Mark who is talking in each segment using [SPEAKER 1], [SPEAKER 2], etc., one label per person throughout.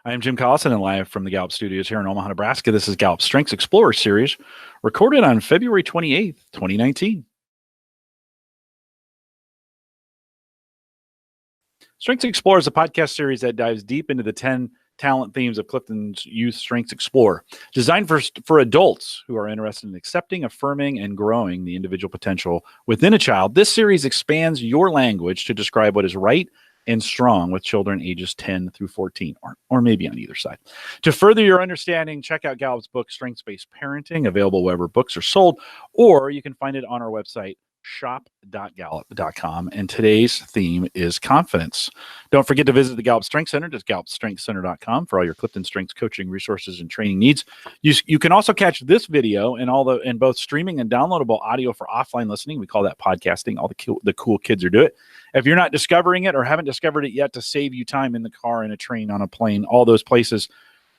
[SPEAKER 1] I am Jim Collison and live from the Gallup Studios here in Omaha, Nebraska. This is Gallup Strengths Explorer Series, recorded on February 28th, 2019. Strengths Explorer is a podcast series that dives deep into the 10 talent themes of Clifton's Youth Strengths Explorer, designed for adults who are interested in accepting, affirming, and growing the individual potential within a child. This series expands your language to describe what is right and strong with children ages 10 through 14, or maybe on either side. To further your understanding, check out Gallup's book, Strengths-Based Parenting, available wherever books are sold, or you can find it on our website, shop.gallup.com. And today's theme is confidence. Don't forget to visit the Gallup Strength Center, just gallupstrengthcenter.com, for all your Clifton Strengths coaching resources and training needs. You can also catch this video in both streaming and downloadable audio for offline listening. We call that podcasting. All the cool kids are doing it. If you're not discovering it or haven't discovered it yet, to save you time in the car, in a train, on a plane, all those places,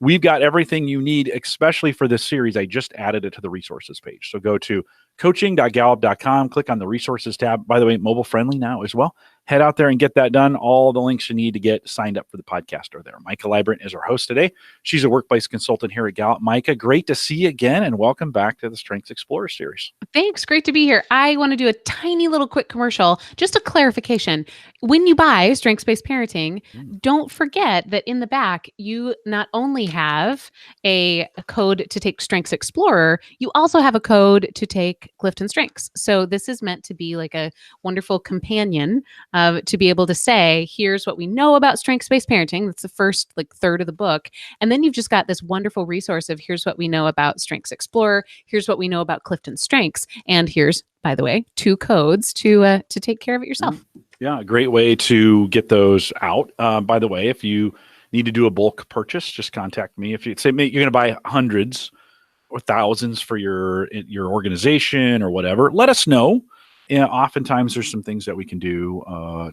[SPEAKER 1] we've got everything you need, especially for this series. I just added it to the resources page. So go to coaching.gallup.com, click on the resources tab. By the way, mobile friendly now as well. Head out there and get that done. All the links you need to get signed up for the podcast are there. Micah Librant is our host today. She's a workplace consultant here at Gallup. Micah, great to see you again, and welcome back to the Strengths Explorer series.
[SPEAKER 2] Thanks. Great to be here. I want to do a tiny little quick commercial, just a clarification. When you buy Strengths-Based Parenting, don't forget that in the back, you not only have a code to take Strengths Explorer, you also have a code to take Clifton Strengths. So this is meant to be like a wonderful companion to be able to say, here's what we know about strengths-based parenting. That's the first third of the book. And then you've just got this wonderful resource of here's what we know about Strengths Explorer. Here's what we know about Clifton Strengths. And here's, by the way, 2 codes to take care of it yourself.
[SPEAKER 1] Yeah, a great way to get those out. By the way, if you need to do a bulk purchase, just contact me. If you say you're going to buy hundreds or thousands for your organization or whatever, let us know. Yeah, oftentimes there's some things that we can do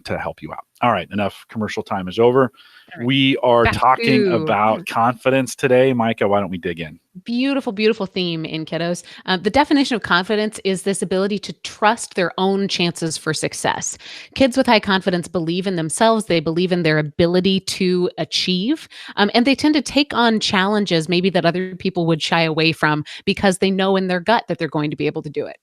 [SPEAKER 1] to help you out. All right, enough commercial time is over. Right. We are talking about confidence today. Micah, why don't we dig in?
[SPEAKER 2] Beautiful, beautiful theme in kiddos. The definition of confidence is this ability to trust their own chances for success. Kids with high confidence believe in themselves. They believe in their ability to achieve. And they tend to take on challenges maybe that other people would shy away from because they know in their gut that they're going to be able to do it.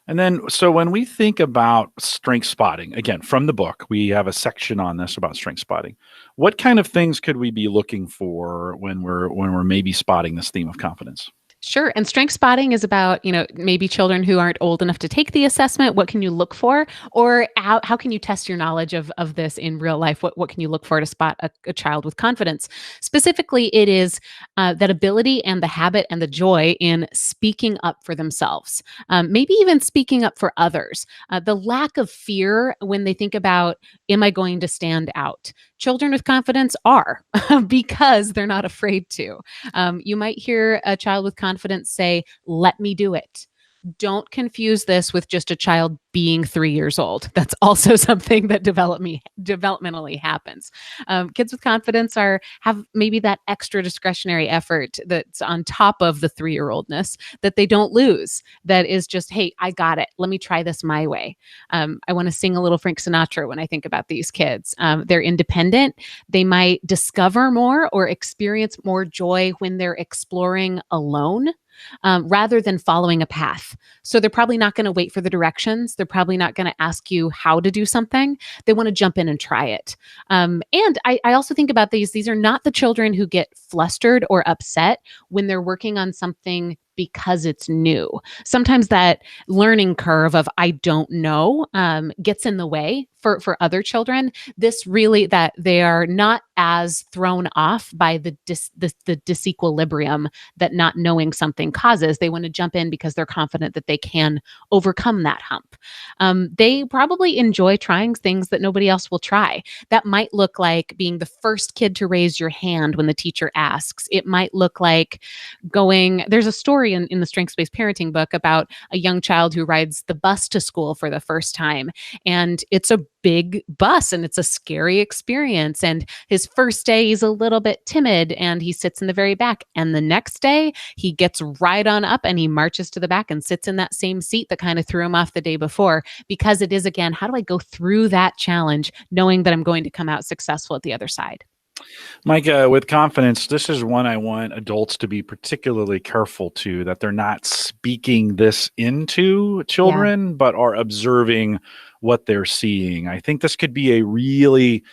[SPEAKER 1] And then, so when we think about strength spotting, again, from the book, we have a section on this about strength spotting. What kind of things could we be looking for when we're maybe spotting this theme of confidence?
[SPEAKER 2] Sure. And strength spotting is about, maybe children who aren't old enough to take the assessment. What can you look for? Or how can you test your knowledge of this in real life? What can you look for to spot a child with confidence? Specifically, it is that ability and the habit and the joy in speaking up for themselves, maybe even speaking up for others. The lack of fear when they think about, am I going to stand out? Children with confidence are because they're not afraid to. You might hear a child with confidence say, let me do it. Don't confuse this with just a child being 3 years old. That's also something that developmentally happens. Kids with confidence have maybe that extra discretionary effort that's on top of the 3-year-oldness that they don't lose. That is just, hey, I got it. Let me try this my way. I want to sing a little Frank Sinatra when I think about these kids. They're independent. They might discover more or experience more joy when they're exploring alone, rather than following a path. So they're probably not going to wait for the directions. They're probably not going to ask you how to do something. They want to jump in and try it. And I also think about these are not the children who get flustered or upset when they're working on something because it's new. Sometimes that learning curve of I don't know gets in the way for other children. This really, that they are not as thrown off by the disequilibrium that not knowing something causes. They want to jump in because they're confident that they can overcome that hump. They probably enjoy trying things that nobody else will try. That might look like being the first kid to raise your hand when the teacher asks. It might look like there's a story in the Strengths-Based Parenting book about a young child who rides the bus to school for the first time. And it's a big bus and it's a scary experience. And his first day, he's a little bit timid and he sits in the very back. And the next day, he gets right on up and he marches to the back and sits in that same seat that kind of threw him off the day before, because it is, again, how do I go through that challenge knowing that I'm going to come out successful at the other side?
[SPEAKER 1] Micah, with confidence, this is one I want adults to be particularly careful to, that they're not speaking this into
[SPEAKER 2] Yeah.
[SPEAKER 1] children, but are observing what they're seeing. I think this could be a really,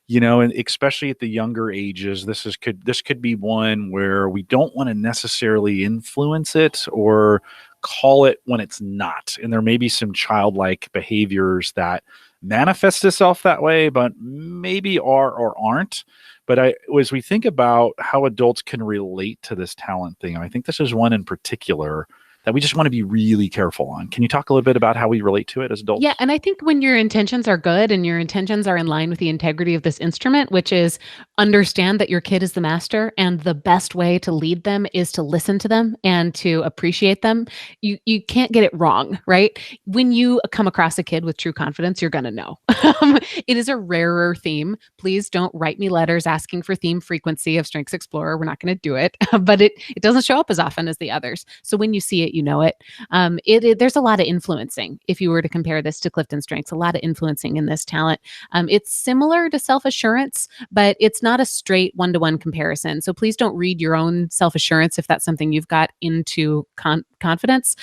[SPEAKER 1] and especially at the younger ages, this could be one where we don't want to necessarily influence it or call it when it's not. And there may be some childlike behaviors that manifest itself that way, but maybe are or aren't. But as we think about how adults can relate to this talent thing, I think this is one in particular that we just want to be really careful on. Can you talk a little bit about how we relate to it as adults?
[SPEAKER 2] Yeah, and I think when your intentions are good and your intentions are in line with the integrity of this instrument, which is understand that your kid is the master and the best way to lead them is to listen to them and to appreciate them, you can't get it wrong, right? When you come across a kid with true confidence, you're going to know. It is a rarer theme. Please don't write me letters asking for theme frequency of Strengths Explorer. We're not going to do it, but it doesn't show up as often as the others. So when you see it, you know it. There's a lot of influencing. If you were to compare this to CliftonStrengths, a lot of influencing in this talent. It's similar to self-assurance, but it's not a straight one-to-one comparison. So please don't read your own self-assurance if that's something you've got into confidence.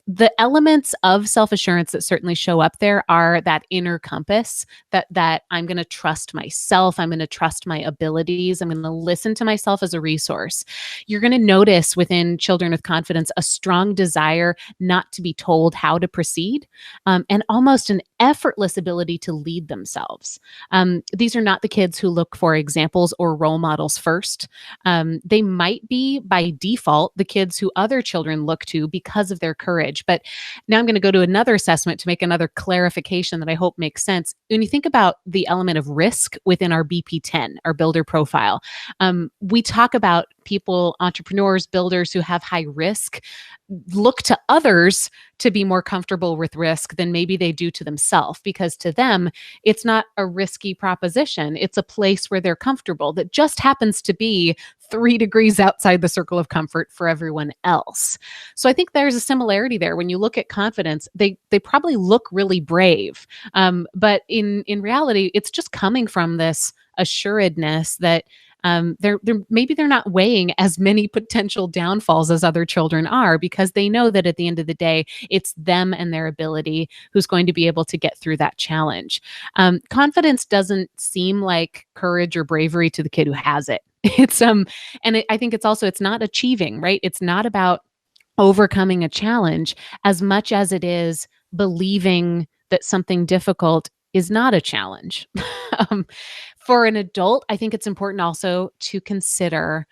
[SPEAKER 2] The elements of self-assurance that certainly show up there are that inner compass, that I'm going to trust myself, I'm going to trust my abilities, I'm going to listen to myself as a resource. You're going to notice within children with confidence a strong desire not to be told how to proceed, and almost an effortless ability to lead themselves. These are not the kids who look for examples or role models first. They might be by default the kids who other children look to because of their courage. But now I'm going to go to another assessment to make another clarification that I hope makes sense. When you think about the element of risk within our BP10, our builder profile, we talk about people, entrepreneurs, builders who have high risk look to others to be more comfortable with risk than maybe they do to themselves, because to them, it's not a risky proposition. It's a place where they're comfortable that just happens to be 3 degrees outside the circle of comfort for everyone else. So I think there's a similarity there. When you look at confidence, they probably look really brave. But in reality, it's just coming from this assuredness that they're maybe they're not weighing as many potential downfalls as other children are, because they know that at the end of the day, it's them and their ability who's going to be able to get through that challenge. Confidence doesn't seem like courage or bravery to the kid who has it. I think it's not achieving, right? It's not about overcoming a challenge as much as it is believing that something difficult is not a challenge. um, for an adult, I think it's important also to consider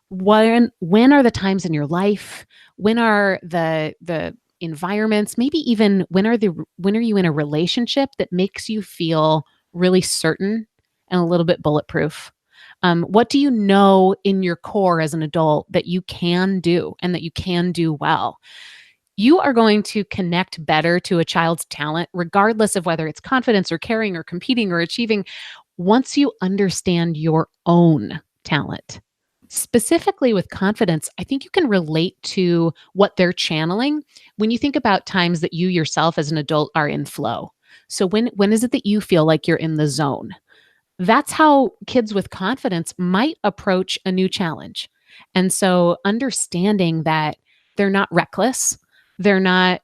[SPEAKER 2] when are the times in your life, when are the environments, maybe even when are you in a relationship that makes you feel really certain and a little bit bulletproof. What do you know in your core as an adult that you can do and that you can do well? You are going to connect better to a child's talent, regardless of whether it's confidence or caring or competing or achieving, once you understand your own talent. Specifically with confidence, I think you can relate to what they're channeling when you think about times that you yourself as an adult are in flow. So when is it that you feel like you're in the zone? That's how kids with confidence might approach a new challenge. And so understanding that they're not reckless, they're not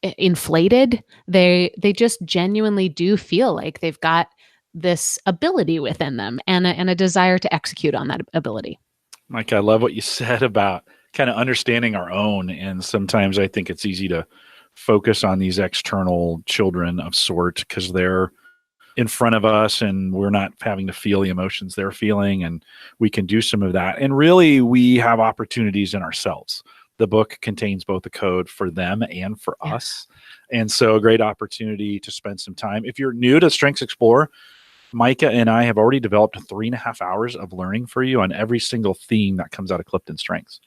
[SPEAKER 2] inflated, they just genuinely do feel like they've got this ability within them and a desire to execute on that ability.
[SPEAKER 1] Mike, I love what you said about kind of understanding our own. And sometimes I think it's easy to focus on these external children of sort because they're in front of us and we're not having to feel the emotions they're feeling, and we can do some of that. And really, we have opportunities in ourselves. The book contains both a code for them and for us. And so a great opportunity to spend some time. If you're new to Strengths Explorer, Micah and I have already developed 3.5 hours of learning for you on every single theme that comes out of CliftonStrengths.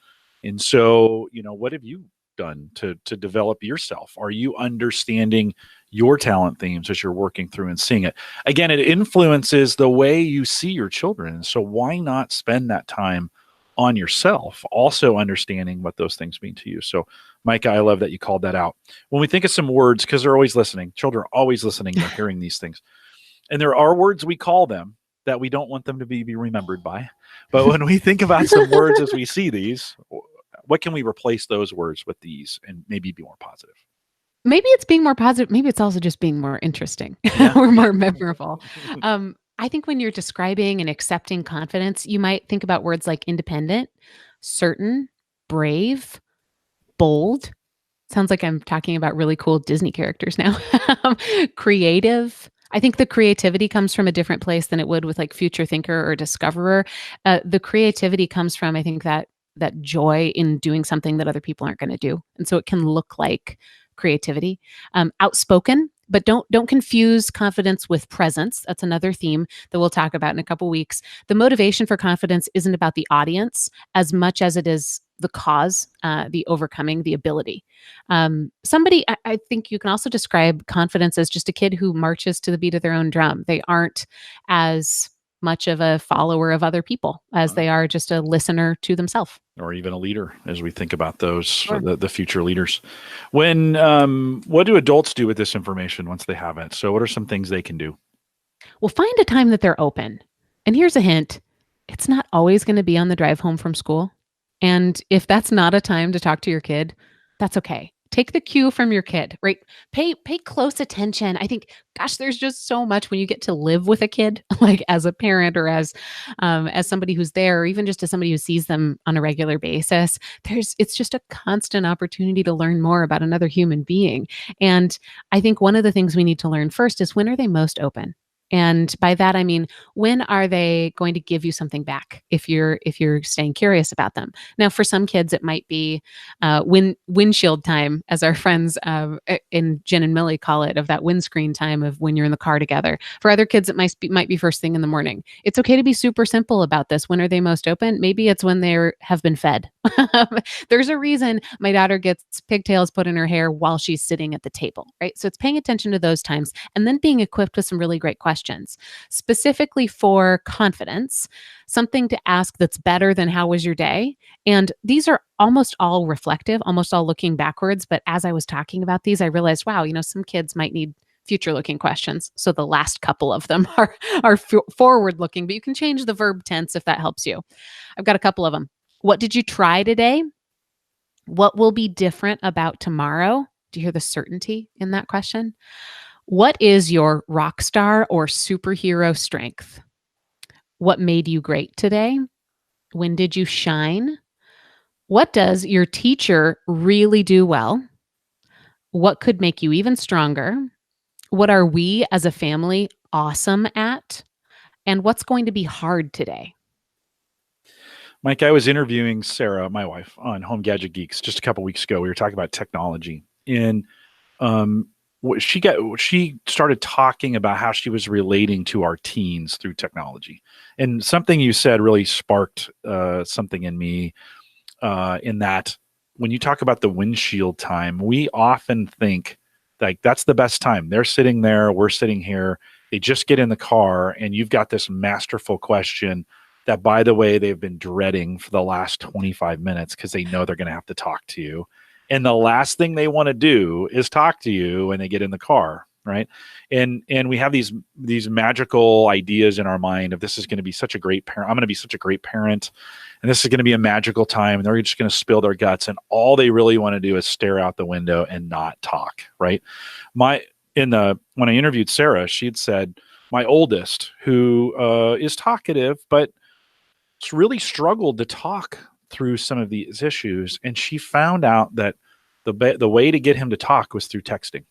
[SPEAKER 1] And so, what have you done to develop yourself? Are you understanding your talent themes as you're working through and seeing it? Again, it influences the way you see your children. So why not spend that time on yourself, also understanding what those things mean to you? So, Micah, I love that you called that out. When we think of some words, because they're always listening, children are always listening, they're hearing these things. And there are words we call them that we don't want them to be remembered by. But when we think about some words as we see these, what can we replace those words with these and maybe be more positive?
[SPEAKER 2] Maybe it's being more positive. Maybe it's also just being more interesting
[SPEAKER 1] Yeah.
[SPEAKER 2] or more memorable. I think when you're describing and accepting confidence, you might think about words like independent, certain, brave, bold. Sounds like I'm talking about really cool Disney characters now. Creative. I think the creativity comes from a different place than it would with like future thinker or discoverer. The creativity comes from, I think, that joy in doing something that other people aren't going to do, and so it can look like creativity. Outspoken, but don't confuse confidence with presence. That's another theme that we'll talk about in a couple weeks. The motivation for confidence isn't about the audience as much as it is the cause, the overcoming, the ability. I think you can also describe confidence as just a kid who marches to the beat of their own drum. They aren't as much of a follower of other people as they are just a listener to themselves.
[SPEAKER 1] Or even a leader, as we think about those,
[SPEAKER 2] Sure.
[SPEAKER 1] the future leaders. What do adults do with this information once they have it? So what are some things they can do?
[SPEAKER 2] Well, find a time that they're open. And here's a hint. It's not always going to be on the drive home from school. And if that's not a time to talk to your kid, that's okay. Take the cue from your kid, right? Pay close attention. I think, gosh, there's just so much when you get to live with a kid, like as a parent or as somebody who's there, or even just as somebody who sees them on a regular basis. It's just a constant opportunity to learn more about another human being. And I think one of the things we need to learn first is, when are they most open? And by that, I mean, when are they going to give you something back if you're staying curious about them? Now, for some kids, it might be windshield time, as our friends in Jen and Millie call it, of that windscreen time of when you're in the car together. For other kids, it might be first thing in the morning. It's okay to be super simple about this. When are they most open? Maybe it's when they have been fed. There's a reason my daughter gets pigtails put in her hair while she's sitting at the table, right? So it's paying attention to those times and then being equipped with some really great questions. Specifically for confidence, something to ask that's better than "how was your day?" And these are almost all reflective, almost all looking backwards. But as I was talking about these, I realized, wow, some kids might need future-looking questions. So the last couple of them are forward-looking, but you can change the verb tense if that helps you. I've got a couple of them. What did you try today? What will be different about tomorrow? Do you hear the certainty in that question? What is your rock star or superhero strength? What made you great today? When did you shine? What does your teacher really do well? What could make you even stronger? What are we as a family awesome at? And what's going to be hard today?
[SPEAKER 1] Mike, I was interviewing Sarah, my wife, on Home Gadget Geeks just a couple weeks ago. We were talking about technology, and she started talking about how she was relating to our teens through technology. And something you said really sparked something in me, in that when you talk about the windshield time, we often think like that's the best time. They're sitting there, we're sitting here. They just get in the car, and you've got this masterful question that, by the way, they've been dreading for the last 25 minutes because they know they're going to have to talk to you. And the last thing they want to do is talk to you when they get in the car, right? And we have these magical ideas in our mind of, this is going to be such a great parent. I'm going to be such a great parent, and this is going to be a magical time, and they're just going to spill their guts, and all they really want to do is stare out the window and not talk, right? When I interviewed Sarah, she'd said, my oldest, who is talkative, but really struggled to talk through some of these issues, and she found out that the way to get him to talk was through texting.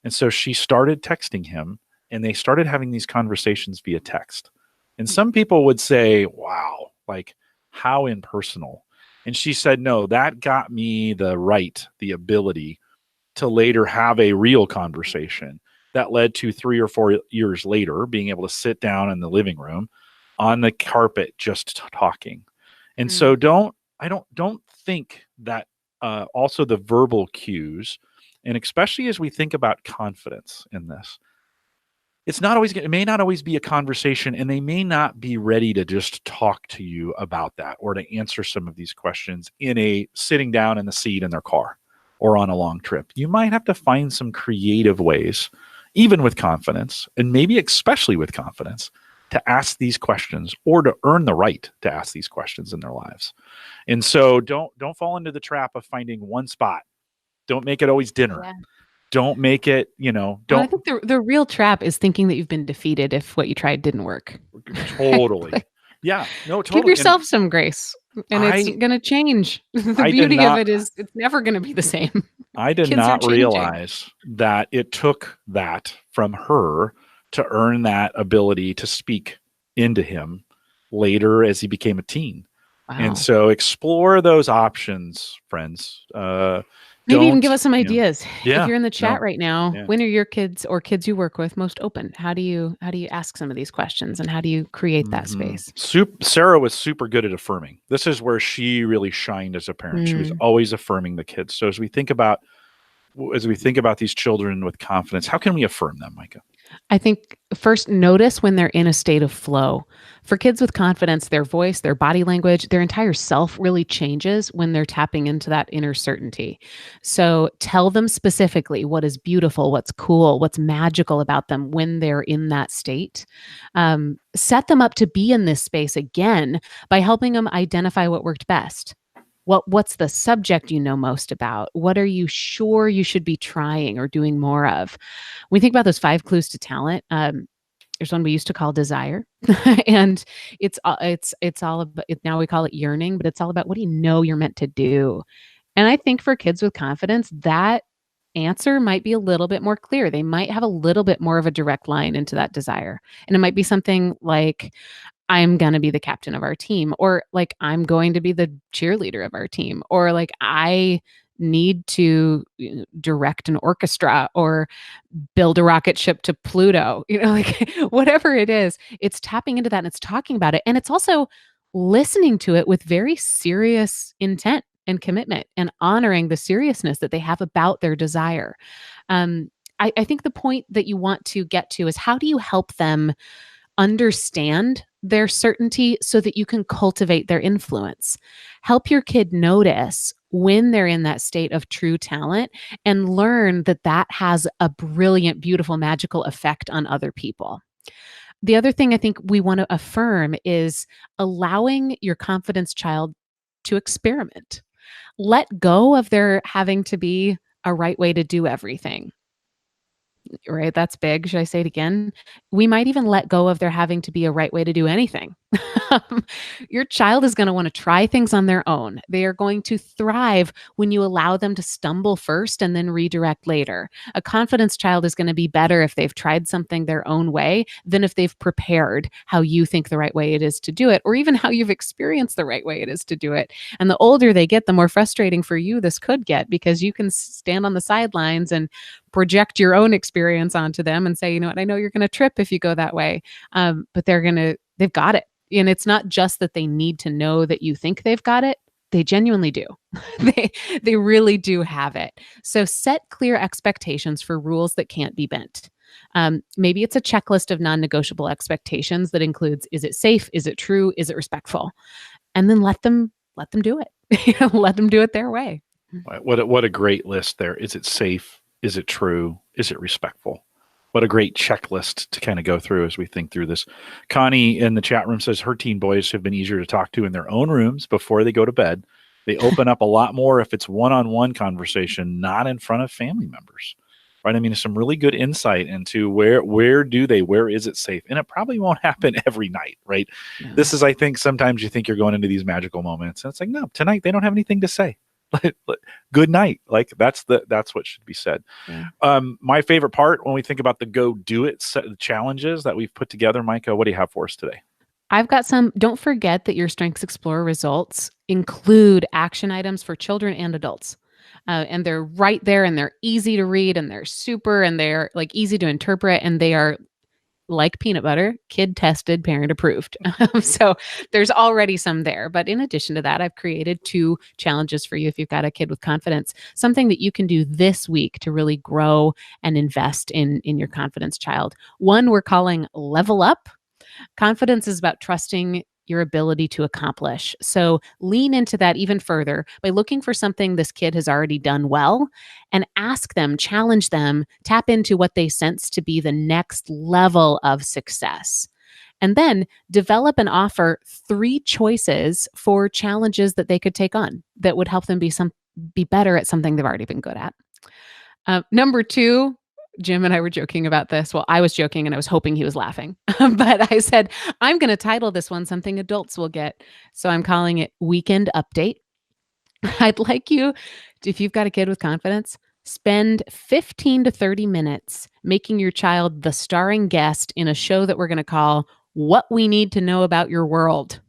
[SPEAKER 1] And so she started texting him, and they started having these conversations via text. And some people would say, wow, like how impersonal. And she said, no, that got me the ability to later have a real conversation that led to 3 or 4 years later being able to sit down in the living room on the carpet just talking. And so don't think that also the verbal cues, and especially as we think about confidence in this, it may not always be a conversation, and they may not be ready to just talk to you about that or to answer some of these questions in a sitting down in the seat in their car or on a long trip. You might have to find some creative ways, even with confidence, and maybe especially with confidence, to ask these questions or to earn the right to ask these questions in their lives. And so don't fall into the trap of finding one spot. Don't make it always dinner.
[SPEAKER 2] Yeah.
[SPEAKER 1] Don't make it,
[SPEAKER 2] Well, I
[SPEAKER 1] don't
[SPEAKER 2] think the real trap is thinking that you've been defeated if what you tried didn't work.
[SPEAKER 1] totally.
[SPEAKER 2] Like,
[SPEAKER 1] Yeah, no,
[SPEAKER 2] give
[SPEAKER 1] totally. And
[SPEAKER 2] yourself some grace, and it's
[SPEAKER 1] I
[SPEAKER 2] going to change. The
[SPEAKER 1] I did
[SPEAKER 2] beauty of
[SPEAKER 1] not
[SPEAKER 2] it is it's never going to be the same.
[SPEAKER 1] I did
[SPEAKER 2] Kids are
[SPEAKER 1] not
[SPEAKER 2] changing.
[SPEAKER 1] realize that it took that from her to earn that ability to speak into him later as he became a teen. And
[SPEAKER 2] Wow.
[SPEAKER 1] so explore those options, friends.
[SPEAKER 2] Maybe even
[SPEAKER 1] Don't,
[SPEAKER 2] give us some ideas.
[SPEAKER 1] yeah,
[SPEAKER 2] If you're in the chat
[SPEAKER 1] no,
[SPEAKER 2] right now,
[SPEAKER 1] yeah.
[SPEAKER 2] when are your kids or kids you work with most open? How do you ask some of these questions, and how do you create that space?
[SPEAKER 1] Sarah was super good at affirming. This is where she really shined as a parent. She was always affirming the kids. So as we think about these children with confidence, how can we affirm them, Micah?
[SPEAKER 2] I think first, notice when they're in a state of flow. For kids with confidence, their voice, their body language, their entire self really changes when they're tapping into that inner certainty. So tell them specifically what is beautiful, what's cool, what's magical about them when they're in that state. Set them up to be in this space again by helping them identify what worked best. What's the subject you know most about? What are you sure you should be trying or doing more of? When we think about those 5 clues to talent, there's one we used to call desire, and it's all about now we call it yearning, but it's all about what do you know you're meant to do. And I think for kids with confidence, that answer might be a little bit more clear. They might have a little bit more of a direct line into that desire, and it might be something like, I'm going to be the captain of our team, or like, I'm going to be the cheerleader of our team, or like, I need to direct an orchestra or build a rocket ship to Pluto, like whatever it is, it's tapping into that and it's talking about it. And it's also listening to it with very serious intent and commitment and honoring the seriousness that they have about their desire. I think the point that you want to get to is, how do you help them understand their certainty so that you can cultivate their influence? Help your kid notice when they're in that state of true talent and learn that that has a brilliant, beautiful, magical effect on other people. The other thing I think we want to affirm is allowing your confidence child to experiment. Let go of there having to be a right way to do everything. Right? That's big. Should I say it again? We might even let go of there having to be a right way to do anything. Your child is going to want to try things on their own. They are going to thrive when you allow them to stumble first and then redirect later. A confidence child is going to be better if they've tried something their own way than if they've prepared how you think the right way it is to do it, or even how you've experienced the right way it is to do it. And the older they get, the more frustrating for you this could get, because you can stand on the sidelines and project your own experience onto them and say, you know what, I know you're going to trip if you go that way. But they've got it. And it's not just that they need to know that you think they've got it. They genuinely do. They really do have it. So set clear expectations for rules that can't be bent. Maybe it's a checklist of non-negotiable expectations that includes, is it safe? Is it true? Is it respectful? And then let them do it. Let them do it their way.
[SPEAKER 1] What a great list there. Is it safe? Is it true? Is it respectful? What a great checklist to kind of go through as we think through this. Connie in the chat room says her teen boys have been easier to talk to in their own rooms before they go to bed. They open up a lot more if it's one-on-one conversation, not in front of family members. Right? I mean, some really good insight into where is it safe? And it probably won't happen every night, right? No. This is, I think, sometimes you think you're going into these magical moments, and it's like, no, tonight they don't have anything to say. Good night. Like that's what should be said. Yeah. My favorite part when we think about the go do it challenges that we've put together, Micah, what do you have for us today?
[SPEAKER 2] I've got some. Don't forget that your Strengths Explorer results include action items for children and adults. And they're right there, and they're easy to read, and they're like easy to interpret, and they are like peanut butter, kid tested, parent approved. So there's already some there. But in addition to that, I've created 2 challenges for you if you've got a kid with confidence, something that you can do this week to really grow and invest in your confidence child. One we're calling Level Up. Confidence is about trusting your ability to accomplish. So lean into that even further by looking for something this kid has already done well and ask them, challenge them, tap into what they sense to be the next level of success. And then develop and offer 3 choices for challenges that they could take on that would help them be better at something they've already been good at. Number 2, Jim and I were joking about this. Well, I was joking and I was hoping he was laughing. But I said, I'm going to title this one something adults will get. So I'm calling it Weekend Update. I'd like you, if you've got a kid with confidence, spend 15 to 30 minutes making your child the starring guest in a show that we're going to call What We Need to Know About Your World.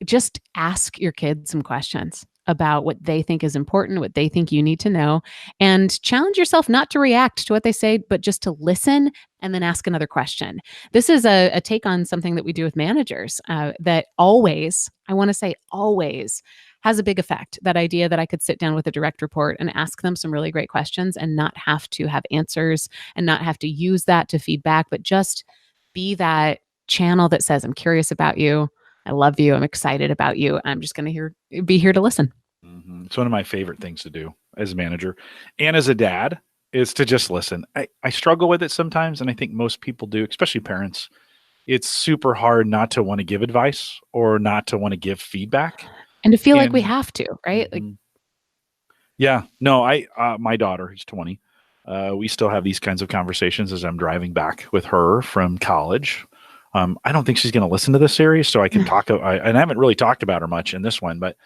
[SPEAKER 2] Just ask your kids some questions about what they think is important, what they think you need to know, and challenge yourself not to react to what they say, but just to listen and then ask another question. This is a take on something that we do with managers that always, I want to say always, has a big effect. That idea that I could sit down with a direct report and ask them some really great questions and not have to have answers and not have to use that to feedback, but just be that channel that says, I'm curious about you. I love you. I'm excited about you. I'm just going to be here to listen.
[SPEAKER 1] Mm-hmm. It's one of my favorite things to do as a manager and as a dad is to just listen. I struggle with it sometimes, and I think most people do, especially parents. It's super hard not to want to give advice or not to want to give feedback.
[SPEAKER 2] And to feel like we have to, right?
[SPEAKER 1] Mm-hmm. Yeah. No, my daughter, who's 20, we still have these kinds of conversations as I'm driving back with her from college. I don't think she's going to listen to this series, so I can talk. And I haven't really talked about her much in this one, but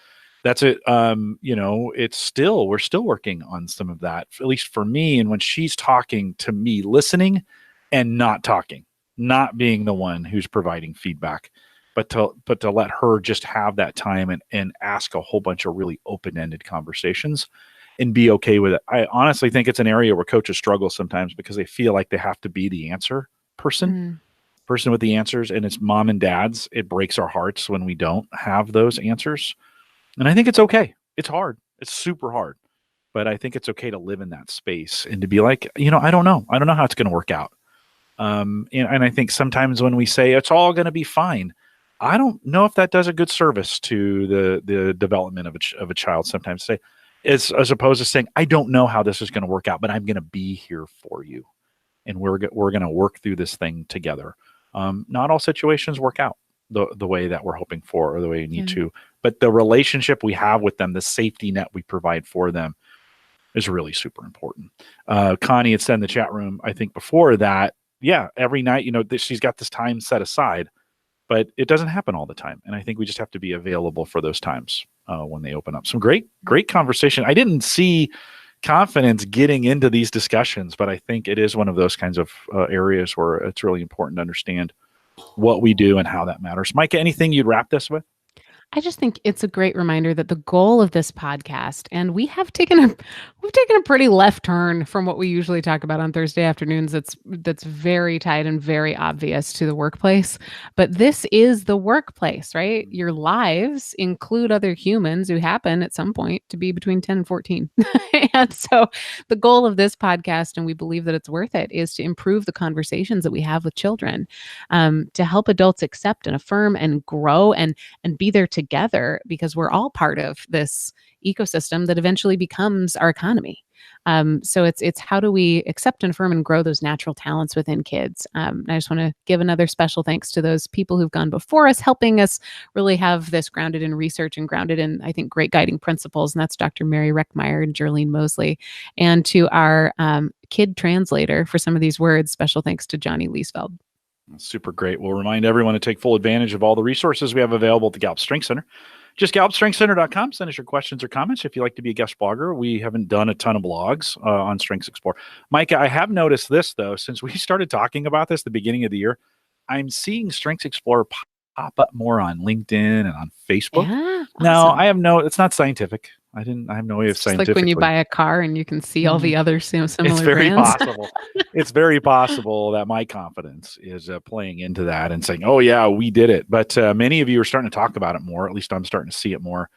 [SPEAKER 1] that's it. We're still working on some of that, at least for me. And when she's talking to me, listening and not talking, not being the one who's providing feedback, but to let her just have that time and ask a whole bunch of really open-ended conversations and be okay with it. I honestly think it's an area where coaches struggle sometimes because they feel like they have to be the answer person with the answers, and it's mom and dads. It breaks our hearts when we don't have those answers. And I think it's okay. It's hard. It's super hard. But I think it's okay to live in that space and to be like, I don't know. I don't know how it's going to work out. And I think sometimes when we say it's all going to be fine, I don't know if that does a good service to the development of a child. Sometimes say, as opposed to saying, I don't know how this is going to work out, but I'm going to be here for you. And we're going to work through this thing together. Not all situations work out the way that we're hoping for or the way we need to, but the relationship we have with them, the safety net we provide for them is really super important. Connie had said in the chat room, I think before that, every night, she's got this time set aside, but it doesn't happen all the time. And I think we just have to be available for those times when they open up. Some great conversation. I didn't see confidence getting into these discussions, but I think it is one of those kinds of areas where it's really important to understand what we do and how that matters. Micah, anything you'd wrap this with?
[SPEAKER 2] I just think it's a great reminder that the goal of this podcast, and we've taken a pretty left turn from what we usually talk about on Thursday afternoons. That's very tied and very obvious to the workplace. But this is the workplace, right? Your lives include other humans who happen at some point to be between 10 and 14. And so the goal of this podcast, and we believe that it's worth it, is to improve the conversations that we have with children, to help adults accept and affirm and grow and be there together, because we're all part of this ecosystem that eventually becomes our economy. So it's how do we accept and affirm and grow those natural talents within kids? I just want to give another special thanks to those people who've gone before us, helping us really have this grounded in research and grounded in, I think, great guiding principles. And that's Dr. Mary Reckmeyer and Jerlene Mosley. And to our kid translator for some of these words, special thanks to Johnny Leesfeld.
[SPEAKER 1] Super great. We'll remind everyone to take full advantage of all the resources we have available at the Gallup Strengths Center. Just GallupStrengthsCenter.com. Send us your questions or comments if you'd like to be a guest blogger. We haven't done a ton of blogs on Strengths Explorer. Micah, I have noticed this, though. Since we started talking about this at the beginning of the year, I'm seeing Strengths Explorer pop up more on LinkedIn and on Facebook.
[SPEAKER 2] Yeah, awesome.
[SPEAKER 1] Now, it's not scientific. I have no way of scientifically.
[SPEAKER 2] Like when you buy a car and you can see all the other similar
[SPEAKER 1] It's very
[SPEAKER 2] brands.
[SPEAKER 1] possible. It's very possible that my confidence is playing into that and saying, oh, yeah, we did it. But many of you are starting to talk about it more. At least I'm starting to see it more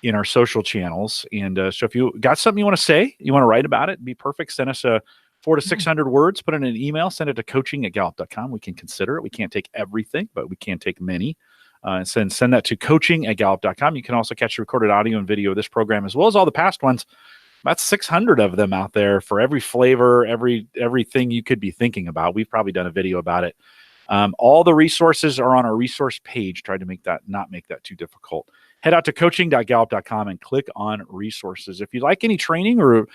[SPEAKER 1] in our social channels. And so if you got something you want to say, you want to write about it, be perfect. Send us 400 to 600 words, put it in an email, send it to coaching@gallup.com. We can consider it. We can't take everything, but we can take many. Send that to coaching@gallup.com. You can also catch the recorded audio and video of this program, as well as all the past ones. About 600 of them out there for every flavor, everything you could be thinking about. We've probably done a video about it All the resources are on our resource page. Try to not make that too difficult. Head out to coaching.gallup.com and click on resources. If you like any training, or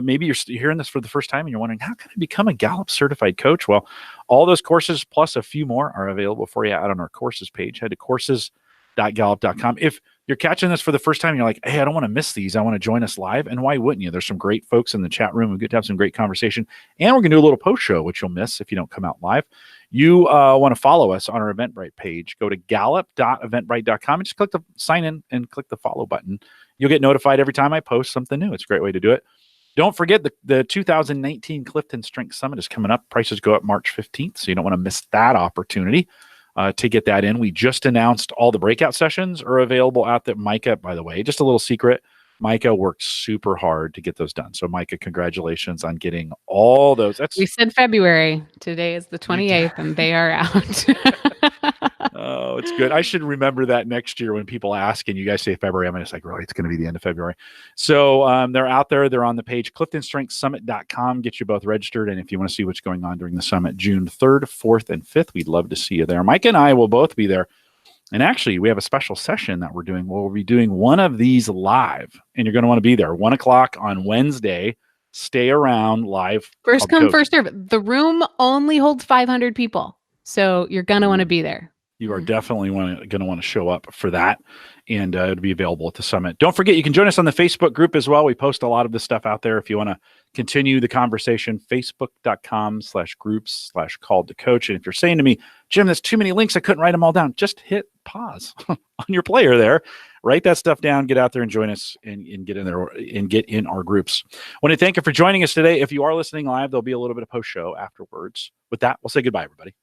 [SPEAKER 1] maybe you're hearing this for the first time and you're wondering, how can I become a Gallup certified coach? Well, all those courses plus a few more are available for you out on our courses page. Head to courses.gallup.com. If you're catching this for the first time and you're like, hey, I don't want to miss these, I want to join us live. And why wouldn't you? There's some great folks in the chat room. We get to have some great conversation. And we're going to do a little post show, which you'll miss if you don't come out live. You want to follow us on our Eventbrite page. Go to gallup.eventbrite.com and just click the sign in and click the follow button. You'll get notified every time I post something new. It's a great way to do it. Don't forget the 2019 Clifton Strengths Summit is coming up. Prices go up March 15th, so you don't want to miss that opportunity to get that in. We just announced all the breakout sessions are available out there. Micah, by the way, just a little secret, Micah worked super hard to get those done. So Micah, congratulations on getting all those.
[SPEAKER 2] We said February. Today is the 28th, and they are out.
[SPEAKER 1] Oh, it's good. I should remember that next year when people ask and you guys say February. I'm just like, really, it's going to be the end of February. So they're out there. They're on the page, CliftonStrengthsSummit.com. Get you both registered. And if you want to see what's going on during the summit, June 3rd, 4th, and 5th, we'd love to see you there. Mike and I will both be there. And actually, we have a special session that we're doing. We'll be doing one of these live, and you're going to want to be there. 1 o'clock on Wednesday. Stay around live.
[SPEAKER 2] First come, first serve. The room only holds 500 people. So you're going to want to be there.
[SPEAKER 1] You are definitely going to want to show up for that, and it'll be available at the summit. Don't forget, you can join us on the Facebook group as well. We post a lot of this stuff out there. If you want to continue the conversation, facebook.com/groups/called to coach. And if you're saying to me, Jim, that's too many links, I couldn't write them all down, just hit pause on your player there. Write that stuff down, get out there and join us and get in there and get in our groups. I want to thank you for joining us today. If you are listening live, there'll be a little bit of post show afterwards. With that, we'll say goodbye, everybody.